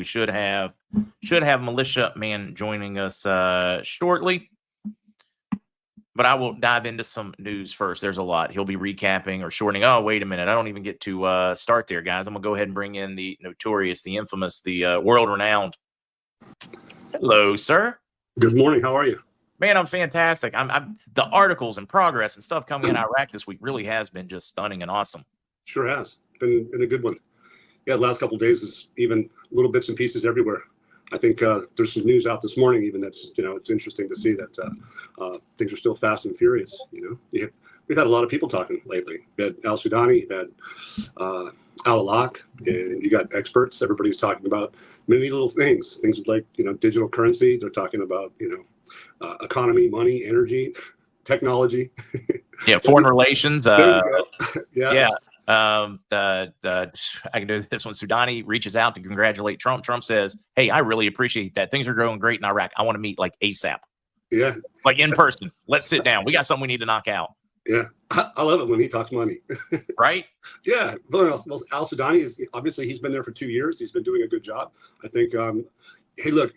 we should have Militia Man joining us shortly. But I will dive into some news first. There's a lot. He'll be recapping or shortening. Oh, wait a minute. I don't even get to start there, guys. I'm going to go ahead and bring in the notorious, the infamous, the world-renowned. Hello, sir. Good morning. How are you? Man, I'm fantastic. I'm the articles and progress and stuff coming in Iraq this week really has been just stunning and awesome. Sure has. Been a good one. Yeah, the last couple of days is even little bits and pieces everywhere. I think there's some news out this morning even that's, it's interesting to see that things are still fast and furious. We've had a lot of people talking lately. You had al-Sudani, you had Al-Awlaq, and you got experts. Everybody's talking about many little things like, digital currency. They're talking about, economy, money, energy, technology. Yeah, foreign relations. There you go. Yeah. I can do this one. Sudani reaches out to congratulate Trump. Trump says, "Hey, I really appreciate that. Things are going great in Iraq. I want to meet like ASAP. Yeah, like in person. Let's sit down. We got something we need to knock out." Yeah, I love it when he talks money. Right? Yeah. Well, al-Sudani is obviously he's been there for 2 years. He's been doing a good job. I think. Hey, look,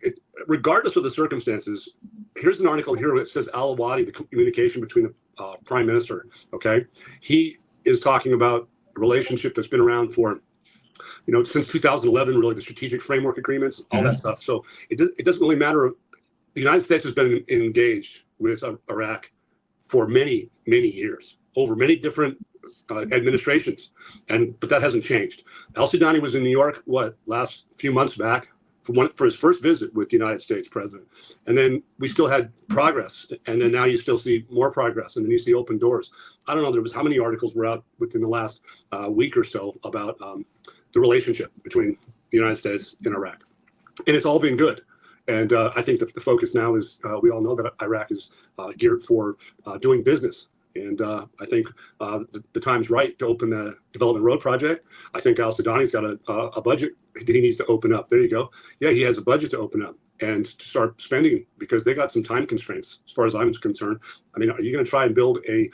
regardless of the circumstances, here's an article here that says Al-Awlaq, the communication between the prime minister. Okay, he is talking about a relationship that's been around for, since 2011, really, the strategic framework agreements, all that stuff. So it doesn't really matter. The United States has been engaged with Iraq for many, many years, over many different administrations, but that hasn't changed. Al-Sudani was in New York, last few months back, for his first visit with the United States president. And then we still had progress. And then now you still see more progress. And then you see open doors. I don't know, how many articles were out within the last week or so about the relationship between the United States and Iraq. And it's all been good. And I think that the focus now is, we all know that Iraq is geared for doing business. And I think the time's right to open the Development Road project. I think al-Sudani's got a budget that he needs to open up. There you go. Yeah, he has a budget to open up and to start spending because they got some time constraints as far as I'm concerned. I mean, are you going to try and build a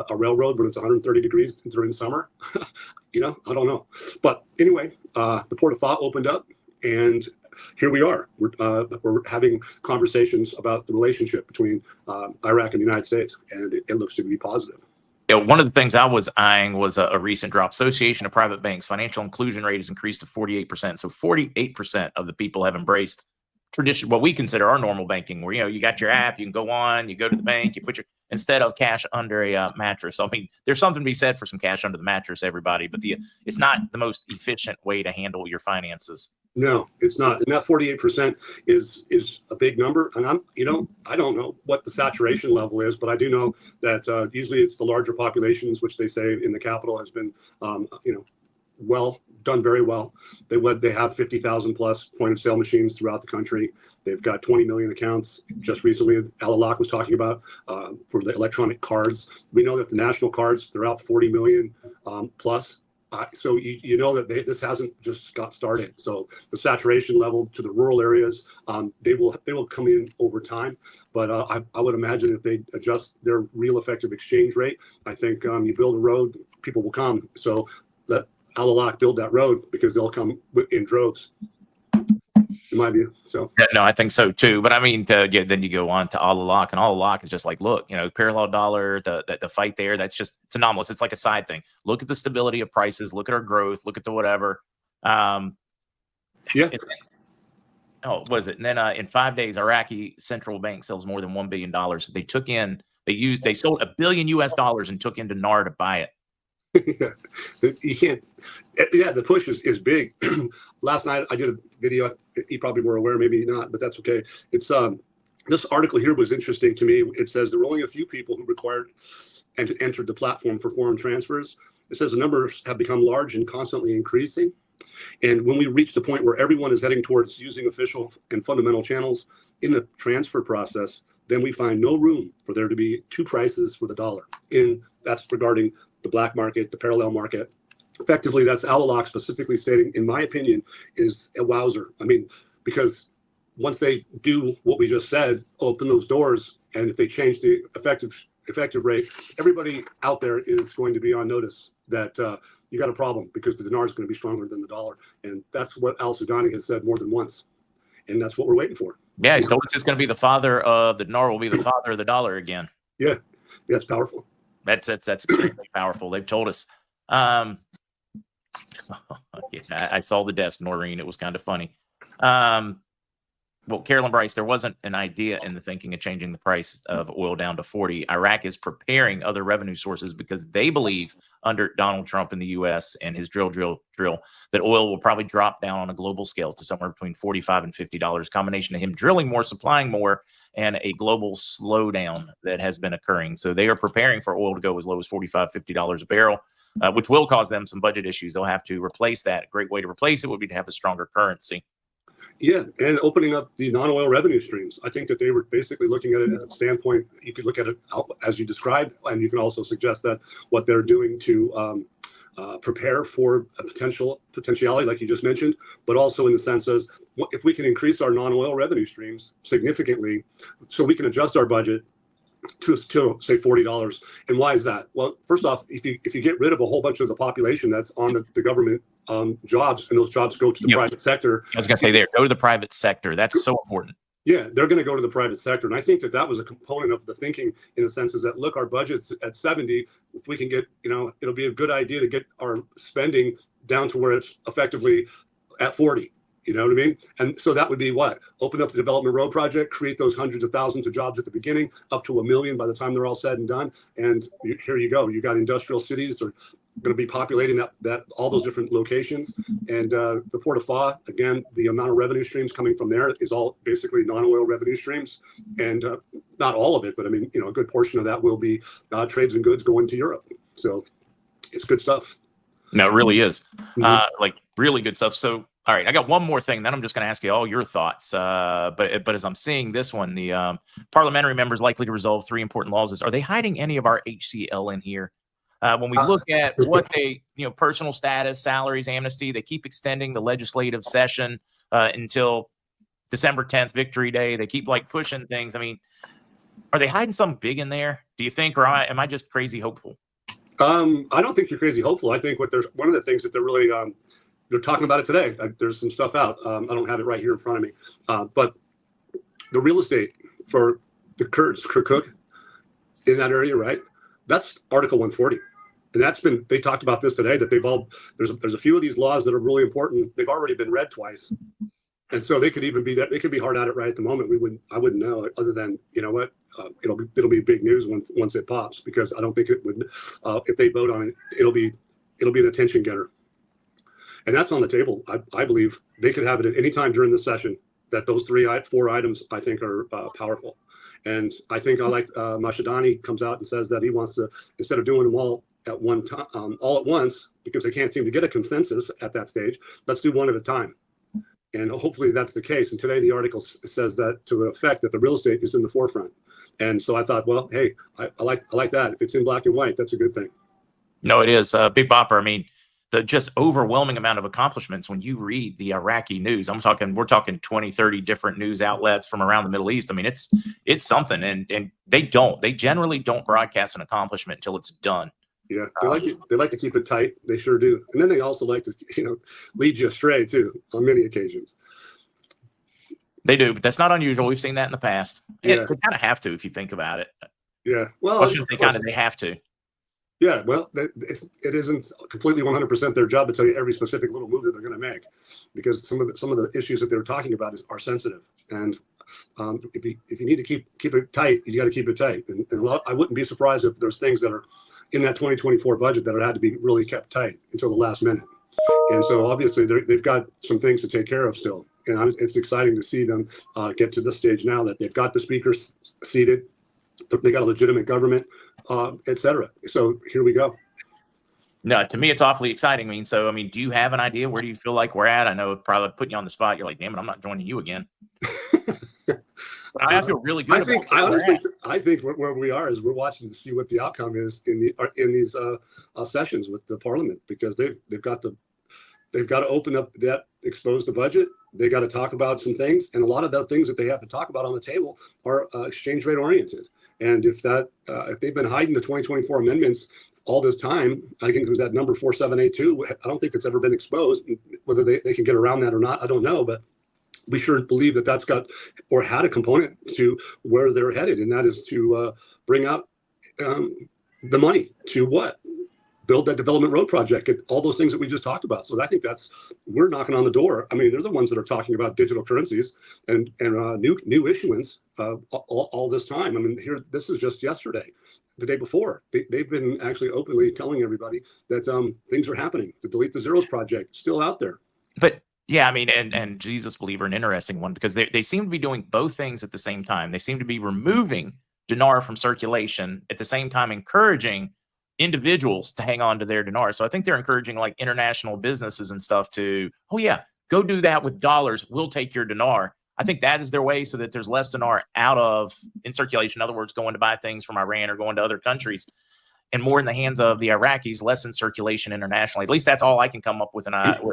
railroad when it's 130 degrees during summer? I don't know. But anyway, the Port of Fa opened up and here we are. We're having conversations about the relationship between Iraq and the United States, and it looks to be positive. Yeah, one of the things I was eyeing was a recent drop. Association of Private Banks financial inclusion rate has increased to 48%. So 48% of the people have embraced tradition, what we consider our normal banking, where you got your app, you can go on, you go to the bank, you put instead of cash under a mattress. I mean, there's something to be said for some cash under the mattress, everybody, but it's not the most efficient way to handle your finances. No, it's not. And that 48% is a big number. And I don't know what the saturation level is, but I do know that usually it's the larger populations, which they say in the capital has been, done very well. They have 50,000 plus point of sale machines throughout the country. They've got 20 million accounts. Just recently, Al-Awlaq was talking about for the electronic cards. We know that the national cards, they're out 40 million plus. So you know that this hasn't just got started. So the saturation level to the rural areas, they will come in over time. But I would imagine if they adjust their real effective exchange rate, I think you build a road, people will come. So let Al-Awlaq build that road because they'll come in droves. In my view. So yeah, no, I think so too. But I mean, then you go on to Al-Awlaq, and Al-Awlaq is just like, look, parallel dollar, the fight there, it's anomalous. It's like a side thing. Look at the stability of prices. Look at our growth. Look at the whatever. Yeah. What is it? And then in 5 days, Iraqi central bank sells more than $1 billion. They sold $1 billion and took in dinar to buy it. You can't. Yeah, the push is big. Last night I did a video. You probably were aware, maybe not, but that's okay. It's this article here was interesting to me. It says there were only a few people who required and entered the platform for foreign transfers. It says the numbers have become large and constantly increasing. And when we reach the point where everyone is heading towards using official and fundamental channels in the transfer process, then we find no room for there to be two prices for the dollar. And that's regarding the black market, the parallel market. Effectively, that's Al-Awlaq specifically stating, in my opinion, is a wowzer. I mean, because once they do what we just said, open those doors, and if they change the effective rate, everybody out there is going to be on notice that you got a problem because the dinar is going to be stronger than the dollar. And that's what Al-Sudani has said more than once. And that's what we're waiting for. Yeah, he's told us it's going to be the father of the dinar will be the father of the dollar again. Yeah, it's powerful. That's extremely powerful. They've told us. Yeah, I saw the desk, Noreen. It was kind of funny. Well, Carolyn Bryce, there wasn't an idea in the thinking of changing the price of oil down to 40. Iraq is preparing other revenue sources because they believe under Donald Trump in the U.S. and his drill that oil will probably drop down on a global scale to somewhere between $45 and $50. Combination of him drilling more, supplying more, and a global slowdown that has been occurring. So they are preparing for oil to go as low as $45, $50 a barrel, which will cause them some budget issues. They'll have to replace that. A great way to replace it would be to have a stronger currency. Yeah, and opening up the non-oil revenue streams. I think that they were basically looking at it as a standpoint. You could look at it as you described, and you can also suggest that what they're doing to prepare for a potentiality, like you just mentioned, but also in the sense as if we can increase our non-oil revenue streams significantly, so we can adjust our budget to say $40. And why is that? Well, first off, if you get rid of a whole bunch of the population that's on the government jobs, and those jobs go to the private sector. I was going to say go to the private sector. That's so important. Yeah, they're going to go to the private sector. And I think that was a component of the thinking in the sense is that, look, our budget's at 70. If we can get, it'll be a good idea to get our spending down to where it's effectively at 40. You know what I mean? And so that would be what? Open up the Development Road Project, create those hundreds of thousands of jobs at the beginning, up to 1 million by the time they're all said and done. And here you go. You got industrial cities that are going to be populating that all those different locations. And the Port of Fa, again, the amount of revenue streams coming from there is all basically non-oil revenue streams. And not all of it, but I mean, a good portion of that will be trades and goods going to Europe. So it's good stuff. No, it really is. Like really good stuff. So, all right, I got one more thing. Then I'm just going to ask you all your thoughts. But as I'm seeing this one, the parliamentary members likely to resolve 3 important laws. Are they hiding any of our HCL in here? When we look at what they, personal status, salaries, amnesty, they keep extending the legislative session until December 10th, Victory Day. They keep pushing things. I mean, are they hiding something big in there? Do you think, or am I just crazy hopeful? I don't think you're crazy hopeful. I think one of the things that they're really they're talking about it today. There's some stuff out. I don't have it right here in front of me, but the real estate for the Kurds, Kirkuk, in that area, right? That's Article 140, and they talked about this today. That there's a few of these laws that are really important. They've already been read twice, and so they could even be that they could be hard at it right at the moment. I wouldn't know, other than what it'll be big news once it pops, because I don't think it would if they vote on it. It'll be an attention getter. And that's on the table. I believe they could have it at any time during the session. That those 4 items I think are powerful. And I think Mashadani comes out and says that he wants to, instead of doing them all at one time, all at once, because they can't seem to get a consensus at that stage, let's do one at a time. And hopefully that's the case. And today the article says that to an effect that the real estate is in the forefront. And so I thought, well, hey, I like that. If it's in black and white, that's a good thing. No, it is. Big Bopper. I mean, the just overwhelming amount of accomplishments when you read the Iraqi news. We're talking 20, 30 different news outlets from around the Middle East. I mean, it's something, and they generally don't broadcast an accomplishment until it's done. Yeah, they like to keep it tight. They sure do. And then they also like to, lead you astray too on many occasions. They do, but that's not unusual. We've seen that in the past. Yeah. They kind of have to, if you think about it. Yeah. Well, they have to. Yeah, well, it isn't completely 100% their job to tell you every specific little move that they're going to make, because some of the issues that they're talking about are sensitive, and if you need to keep it tight, you got to keep it tight. And I wouldn't be surprised if there's things that are in that 2024 budget that had to be really kept tight until the last minute. And so obviously they've got some things to take care of still, and it's exciting to see them get to this stage now that they've got the speakers seated, they got a legitimate government, etc. So here we go. No, to me, it's awfully exciting. Do you have an idea? Where do you feel like we're at? I know it's probably putting you on the spot. You're like, damn it, I'm not joining you again. I feel really good. I think where we are is we're watching to see what the outcome is in these sessions with the parliament, because they've got to open up that, expose the budget. They got to talk about some things, and a lot of the things that they have to talk about on the table are exchange rate oriented. And if they've been hiding the 2024 amendments all this time, I think it was that number 4782. I don't think that's ever been exposed. Whether they can get around that or not, I don't know. But we sure believe that that's got or had a component to where they're headed, and that is to bring up the money to what? Build that development road project, all those things that we just talked about. So I think we're knocking on the door. I mean, they're the ones that are talking about digital currencies and new issuance all this time. I mean, this is just yesterday, the day before. They've been actually openly telling everybody that things are happening. The Delete the Zeros project still out there. But yeah, I mean, and Jesus Believer, an interesting one, because they seem to be doing both things at the same time. They seem to be removing dinar from circulation at the same time encouraging individuals to hang on to their dinar. So I think they're encouraging like international businesses and stuff to, oh yeah, go do that with dollars. We'll take your dinar. I think that is their way so that there's less dinar in circulation. In other words, going to buy things from Iran or going to other countries, and more in the hands of the Iraqis, less in circulation internationally. At least that's all I can come up with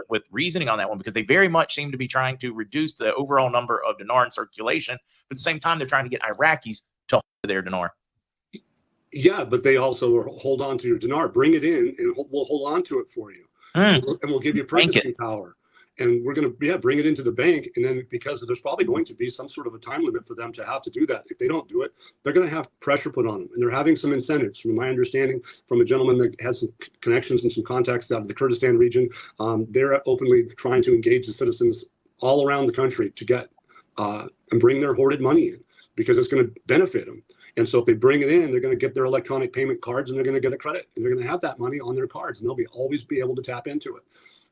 with reasoning on that one, because they very much seem to be trying to reduce the overall number of dinar in circulation. But at the same time, they're trying to get Iraqis to hold their dinar. Yeah, but they also hold on to your dinar, bring it in, and we'll hold on to it for you, and we'll give you purchasing power. And we're going to bring it into the bank, and then because there's probably going to be some sort of a time limit for them to have to do that. If they don't do it, they're going to have pressure put on them, and they're having some incentives. From my understanding, from a gentleman that has some connections and some contacts out of the Kurdistan region, they're openly trying to engage the citizens all around the country to get and bring their hoarded money in, because it's going to benefit them. And so if they bring it in, they're going to get their electronic payment cards, and they're going to get a credit, and they're going to have that money on their cards, and they'll always be able to tap into it.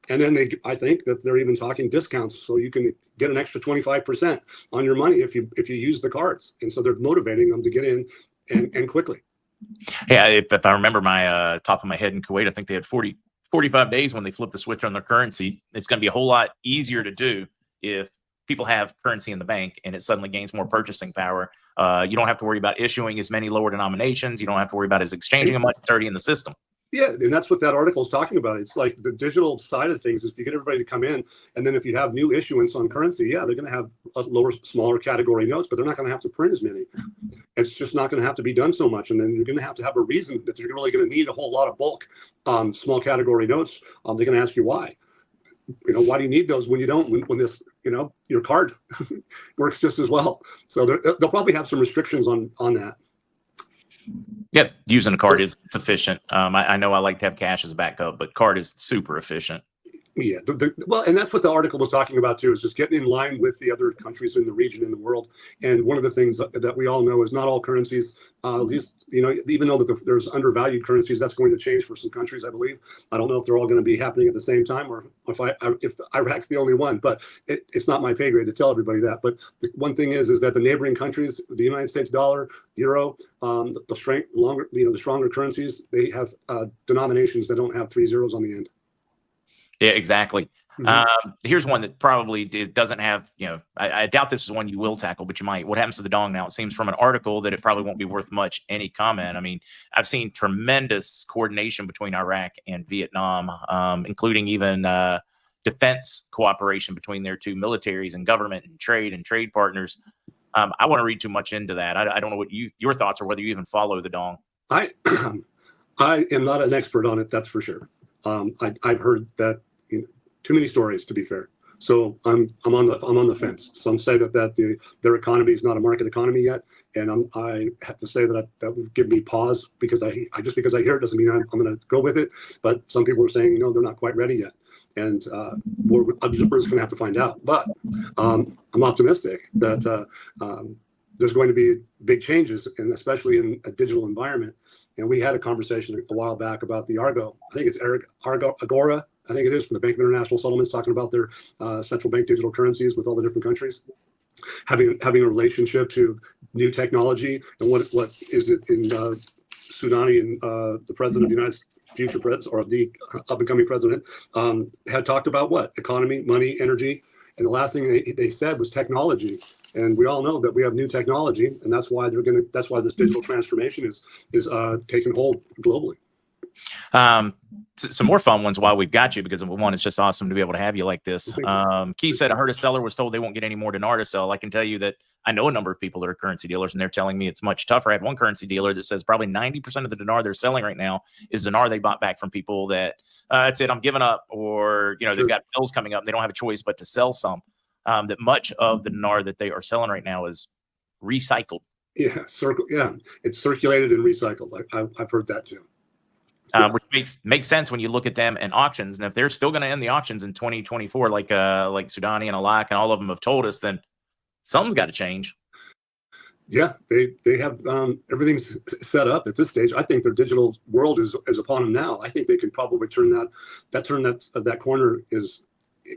And then I think that they're even talking discounts, so you can get an extra 25% on your money if you use the cards. And so they're motivating them to get in and quickly. Yeah, if I remember my top of my head in Kuwait, I think they had 45 days when they flip the switch on their currency. It's going to be a whole lot easier to do if people have currency in the bank and it suddenly gains more purchasing power. You don't have to worry about issuing as many lower denominations. You don't have to worry about as exchanging much. It's already in the system. Yeah, and that's what that article is talking about. It's like the digital side of things is if you get everybody to come in, and then if you have new issuance on currency, yeah, they're going to have smaller category notes, but they're not going to have to print as many. It's just not going to have to be done so much. And then you're going to have a reason that you're really going to need a whole lot of bulk small category notes. They're going to ask you why. Why do you need those when you don't, when this, your card works just as well. So they'll probably have some restrictions on that. Yeah, using a card is sufficient. I know I like to have cash as a backup, but card is super efficient. Yeah, well, and that's what the article was talking about too, is just getting in line with the other countries in the region, in the world. And one of the things that we all know is not all currencies, at least, even though that there's undervalued currencies, that's going to change for some countries, I believe. I don't know if they're all going to be happening at the same time, or if Iraq's the only one, but it's not my pay grade to tell everybody that. But the one thing is that the neighboring countries, the United States dollar, euro, the stronger currencies, they have denominations that don't have 3 zeros on the end. Yeah, exactly. Here's one that probably doesn't have, I doubt this is one you will tackle, but you might. What happens to the dong now? It seems from an article that it probably won't be worth much any comment. I mean, I've seen tremendous coordination between Iraq and Vietnam, including even defense cooperation between their two militaries and government and trade partners. I won't read too much into that. I don't know what your thoughts are, whether you even follow the dong. I am not an expert on it, that's for sure. I've heard that too many stories, to be fair. So I'm on the fence. Some say that their economy is not a market economy yet, and I have to say that would give me pause, because I just because I hear it doesn't mean I'm going to go with it. But some people are saying no, they're not quite ready yet, and we're just going to have to find out. But I'm optimistic that there's going to be big changes, and especially in a digital environment. And we had a conversation a while back about the Argo. I think it's Agora. I think it is, from the Bank of International Settlements, talking about their central bank digital currencies with all the different countries, having a relationship to new technology. And what is it in Soudani, and the president of the United States, future president, or the up and coming president, had talked about what? Economy, money, energy. And the last thing they said was technology. And we all know that we have new technology, and that's why this digital transformation is taking hold globally. Some more fun ones while we've got you, because one, it's just awesome to be able to have you like this. Keith said, I heard a seller was told they won't get any more dinar to sell. I can tell you that I know a number of people that are currency dealers, and they're telling me it's much tougher. I had one currency dealer that says probably 90% of the dinar they're selling right now is dinar they bought back from people that that's it, I'm giving up, or they've got bills coming up, they don't have a choice but to sell some. That much of the dinar that they are selling right now is recycled. Yeah, it's circulated and recycled. I've heard that too. Which makes sense when you look at them in auctions. And if they're still going to end the auctions in 2024, like Sudani and Alak and all of them have told us, then something's got to change. Yeah, they have everything's set up at this stage. I think their digital world is upon them now. I think they can probably turn that corner is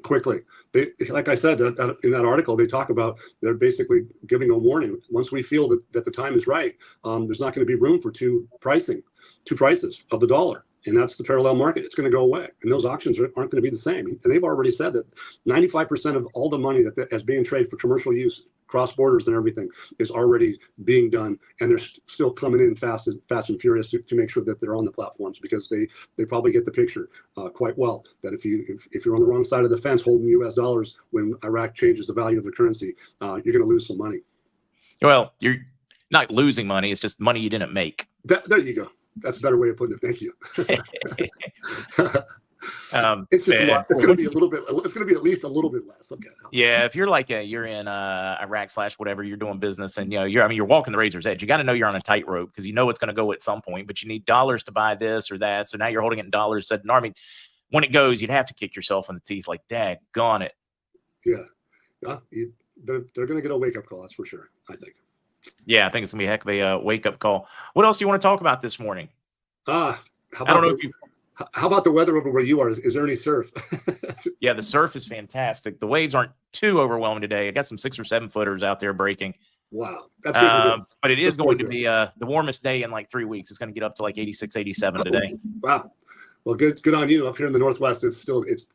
quickly. They, like I said, that in that article, they talk about they're basically giving a warning. Once we feel that the time is right, there's not going to be room for two prices of the dollar. And that's the parallel market. It's going to go away. And those auctions aren't going to be the same. And they've already said that 95% of all the money that is being traded for commercial use, cross borders and everything, is already being done. And they're still coming in fast and furious to make sure that they're on the platforms, because they probably get the picture quite well that if you're on the wrong side of the fence holding US dollars when Iraq changes the value of the currency, you're going to lose some money. Well, you're not losing money. It's just money you didn't make. There you go. That's a better way of putting it. Thank you. It's going to be a little bit. It's going to be at least a little bit less. Okay. Yeah, if you're you're in Iraq / whatever, you're doing business, and you're walking the razor's edge. You got to know you're on a tightrope, because it's going to go at some point. But you need dollars to buy this or that. So now you're holding it in dollars. Said Army, when it goes, you'd have to kick yourself in the teeth, like, daggone it. Yeah, they're going to get a wake up call. That's for sure. I think. Yeah, I think it's gonna be a heck of a wake-up call. What else do you want to talk about this morning? How about the weather over where you are? Is there any surf? Yeah, the surf is fantastic. The waves aren't too overwhelming today. I got some 6 or 7 footers out there breaking. Wow, that's good. But it is going to be the warmest day in like 3 weeks. It's going to get up to like 86, 87 today. Wow. Well, good on you. Up here in the Northwest,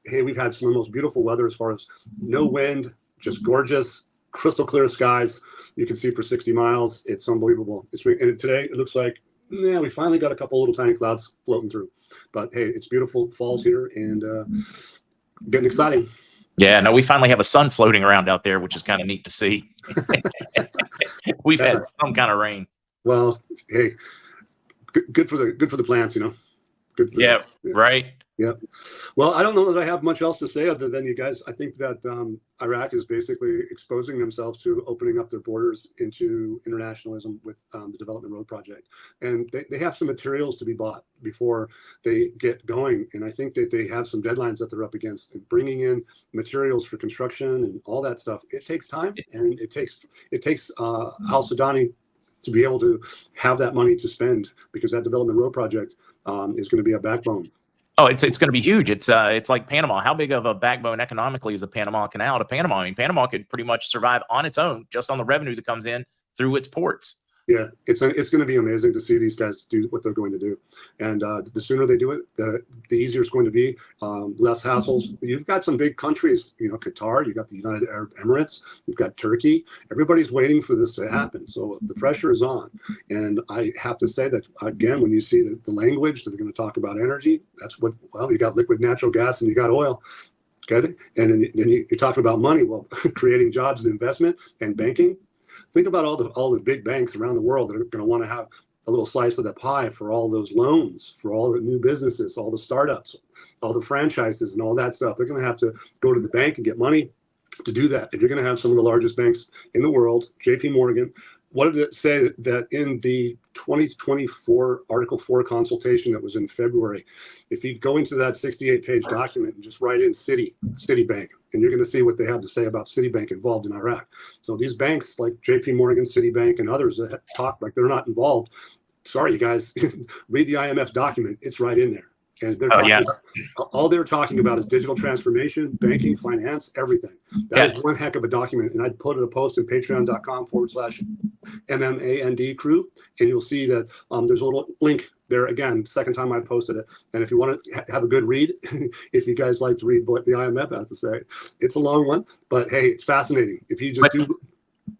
hey, we've had some of the most beautiful weather as far as no wind, just gorgeous, crystal clear skies. You can see for 60 miles. It's unbelievable. And today it looks like, we finally got a couple little tiny clouds floating through. But hey, it's beautiful. Fall's here and getting exciting. Yeah, no, we finally have a sun floating around out there, which is kind of neat to see. We've had some kind of rain. Well, hey, good for the plants, Good for them. Right. Yeah. Well, I don't know that I have much else to say other than you guys. I think that Iraq is basically exposing themselves to opening up their borders into internationalism with the Development Road Project. And they have some materials to be bought before they get going. And I think that they have some deadlines that they're up against. And bringing in materials for construction and all that stuff, it takes time, and it takes Al Sudani to be able to have that money to spend, because that Development Road Project is going to be a backbone. Oh, it's going to be huge. It's like Panama. How big of a backbone economically is the Panama Canal to Panama? I mean, Panama could pretty much survive on its own, just on the revenue that comes in through its ports. Yeah, it's going to be amazing to see these guys do what they're going to do, and the sooner they do it, the easier it's going to be. Less hassles. You've got some big countries, Qatar. You've got the United Arab Emirates. You've got Turkey. Everybody's waiting for this to happen, so the pressure is on. And I have to say that again, when you see the language that they're going to talk about energy, that's what. Well, you got liquid natural gas and you got oil. Okay, and then you're talking about money. Well, creating jobs and investment and banking. Think about all the big banks around the world that are going to want to have a little slice of the pie for all those loans, for all the new businesses, all the startups, all the franchises and all that stuff. They're going to have to go to the bank and get money to do that. And you're going to have some of the largest banks in the world, JP Morgan. What did it say that in the 2024 Article 4 consultation that was in February, if you go into that 68-page document and just write in Citibank, and you're going to see what they have to say about Citibank involved in Iraq. So these banks like JP Morgan, Citibank, and others that talk like they're not involved, sorry, you guys, read the IMF document. It's right in there. And all they're talking about is digital transformation, banking, finance, everything. That is one heck of a document. And I'd put a post in patreon.com/MMAND crew. And you'll see that there's a little link there again, second time I posted it. And if you want to have a good read, if you guys like to read what the IMF has to say, it's a long one, but hey, it's fascinating. If you just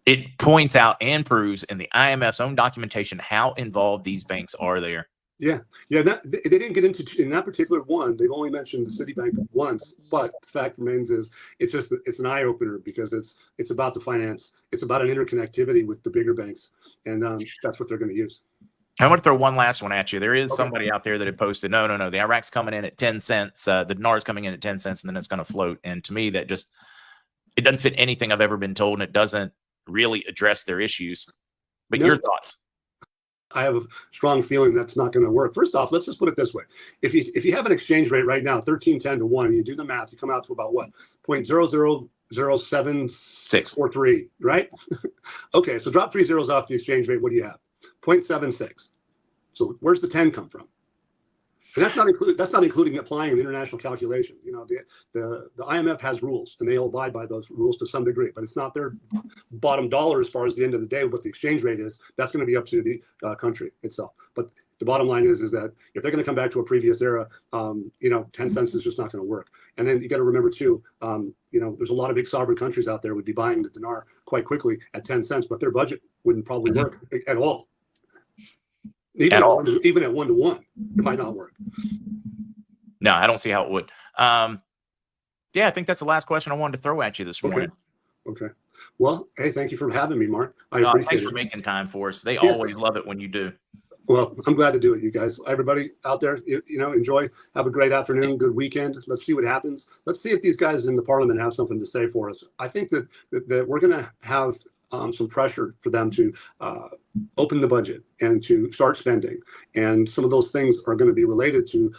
it points out and proves in the IMF's own documentation how involved these banks are there. Yeah, yeah. That they didn't get into in that particular one. They've only mentioned the Citibank once, but the fact remains is it's an eye opener because it's about the finance. It's about an interconnectivity with the bigger banks, and that's what they're going to use. I want to throw one last one at you. There is Okay. somebody out there that had posted, no, the Iraq's coming in at 10 cents. The dinar is coming in at 10 cents, and then it's going to float. And to me, that just it doesn't fit anything I've ever been told, and it doesn't really address their issues. But No. your thoughts? I have a strong feeling that's not going to work. First off, let's just put it this way: if you have an exchange rate right now, 13.10 to 1, and you do the math, you come out to about what 0.000743, right? Okay, so drop 3 zeros off the exchange rate. What do you have? 0.76. So where's the 10 come from? And that's not including applying an international calculation. You know, the IMF has rules, and they'll abide by those rules to some degree, but it's not their bottom dollar as far as the end of the day. What the exchange rate is, that's going to be up to the country itself. But the bottom line is that if they're going to come back to a previous era, 10 cents is just not going to work. And then you got to remember too, there's a lot of big sovereign countries out there would be buying the dinar quite quickly at 10 cents, but their budget wouldn't probably work at all. Even at 1 to 1, it might not work. No, I don't see how it would. Yeah, I think that's the last question I wanted to throw at you this morning. Okay. Well, hey, thank you for having me, Mark. I appreciate thanks it. for making time for us. They always love it when you do. Well, I'm glad to do it, you guys. Everybody out there, enjoy. Have a great afternoon, good weekend. Let's see what happens. Let's see if these guys in the parliament have something to say for us. I think that we're going to have some pressure for them to open the budget and to start spending. And some of those things are going to be related to,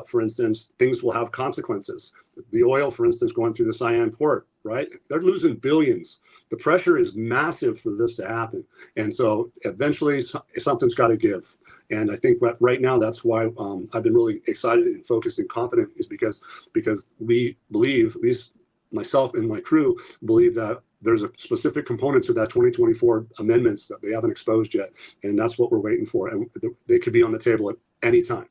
for instance, things will have consequences. The oil, for instance, going through the Cyan port, right? They're losing billions. The pressure is massive for this to happen. And so eventually something's got to give. And I think right now, that's why I've been really excited and focused and confident, is because we believe, at least myself and my crew believe, that there's a specific component to that 2024 amendments that they haven't exposed yet. And that's what we're waiting for. And they could be on the table at any time.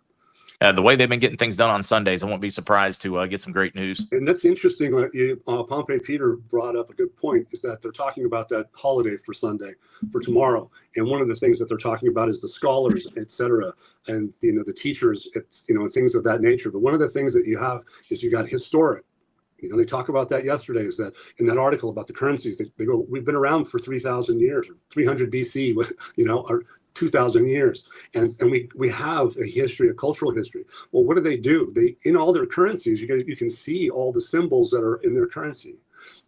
The way they've been getting things done on Sundays, I won't be surprised to get some great news. And that's interesting. Pompey Peter brought up a good point, is that they're talking about that holiday for Sunday, for tomorrow. And one of the things that they're talking about is the scholars, et cetera, and, the teachers, and things of that nature. But one of the things that you have is you got historic. They talk about that yesterday, is that in that article about the currencies, they go, we've been around for 3,000 years, or 300 BC, or 2,000 years. And we have a history, a cultural history. Well, what do? They, in all their currencies, you can see all the symbols that are in their currency.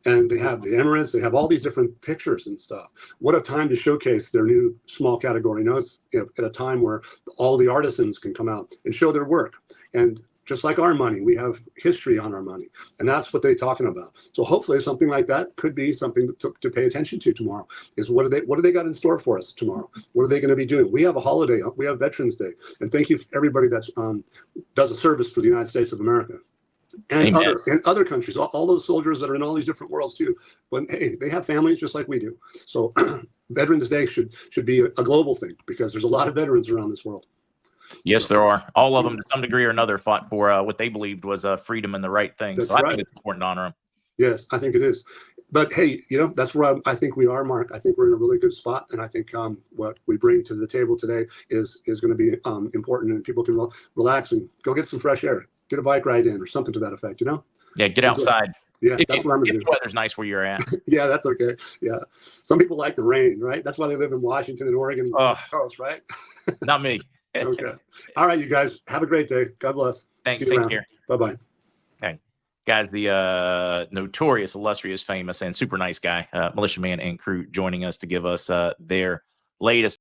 And they have the Emirates, they have all these different pictures and stuff. What a time to showcase their new small category notes, at a time where all the artisans can come out and show their work. And just like our money, we have history on our money, and that's what they're talking about. So hopefully something like that could be something to pay attention to tomorrow, is what do they got in store for us tomorrow? What are they going to be doing? We have a holiday, we have Veterans Day, and thank you for everybody that's does a service for the United States of America. And other countries, all those soldiers that are in all these different worlds too. But hey, they have families just like we do. So Veterans Day should be a global thing, because there's a lot of veterans around this world. Yes, there are. All of them, to some degree or another, fought for what they believed was freedom and the right thing. That's so I right. think it's important to honor them. Yes, I think it is. But hey, that's where I think we are, Mark. I think we're in a really good spot, and I think what we bring to the table today is going to be important, and people can relax and go get some fresh air, get a bike ride in, or something to that effect. Yeah, get outside. Yeah, that's what I'm going to do. If the weather's nice where you're at. Yeah, that's okay. Yeah, some people like the rain, right? That's why they live in Washington and Oregon, coast, right? Not me. Okay. All right, you guys, have a great day. God bless. Thanks. Take care. Bye-bye. Okay. Guys, the notorious, illustrious, famous, and super nice guy, Militiaman and crew, joining us to give us their latest